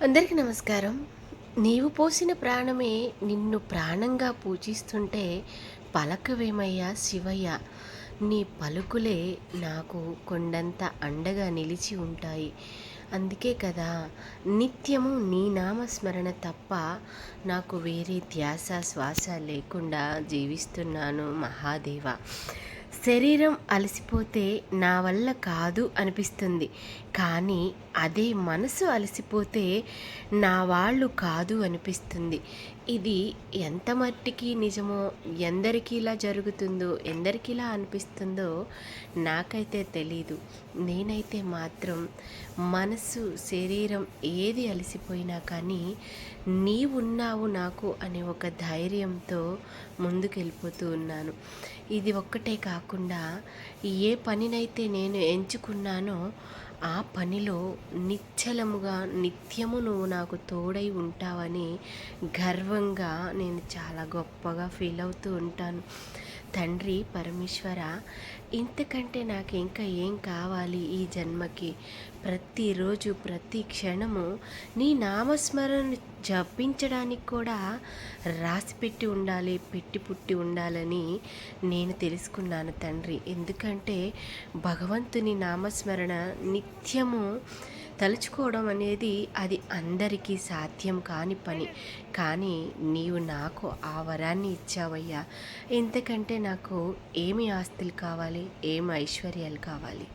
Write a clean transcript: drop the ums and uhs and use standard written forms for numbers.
అందరికీ నమస్కారం. నీవు పోసిన ప్రాణమే నిన్ను ప్రాణంగా పూజిస్తుంటే పలకవేమయ్యా శివయ్య. నీ పలుకులే నాకు కొండంత అండగా నిలిచి ఉంటాయి. అందుకే కదా నిత్యము నీ నామస్మరణ తప్ప నాకు వేరే ధ్యాస శ్వాస లేకుండా జీవిస్తున్నాను మహాదేవ. శరీరం అలసిపోతే నా వల్ల కాదు అనిపిస్తుంది, కానీ అదే మనసు అలసిపోతే నా వాళ్ళు కాదు అనిపిస్తుంది. ఇది ఎంత మట్టికి నిజమో, ఎందరికీ ఇలా జరుగుతుందో, ఎందరికీ ఇలా అనిపిస్తుందో నాకైతే తెలీదు. నేనైతే మాత్రం మనసు శరీరం ఏది అలసిపోయినా కానీ నీవున్నావు నాకు అనే ఒక ధైర్యంతో ముందుకెళ్ళిపోతూ ఉన్నాను. ఇది ఒక్కటే కాకుండా ఏ పనినైతే నేను ఎంచుకున్నానో ఆ పనిలో నిశ్చలముగా నిత్యము నువ్వు నాకు తోడై ఉంటావని గర్వంగా నేను చాలా గొప్పగా ఫీల్ అవుతూ ఉంటాను. తండ్రి పరమేశ్వర, ఇంతకంటే నాకు ఇంకా ఏం కావాలి ఈ జన్మకి? ప్రతిరోజు ప్రతి క్షణము నీ నామస్మరణ జపించడానికి కూడా రాసిపెట్టి ఉండాలి, పెట్టి పుట్టి ఉండాలని నేను తెలుసుకున్నాను తండ్రి. ఎందుకంటే భగవంతుని నామస్మరణ నిత్యము తలుచుకోవడం అనేది అది అందరికీ సాధ్యం కాని పని. కానీ నీవు నాకు ఆ వరాన్ని ఇచ్చావయ్యా. ఇంతకంటే నాకు ఏమి ఆస్తులు కావాలి, ఏమి ఐశ్వర్యాలు కావాలి?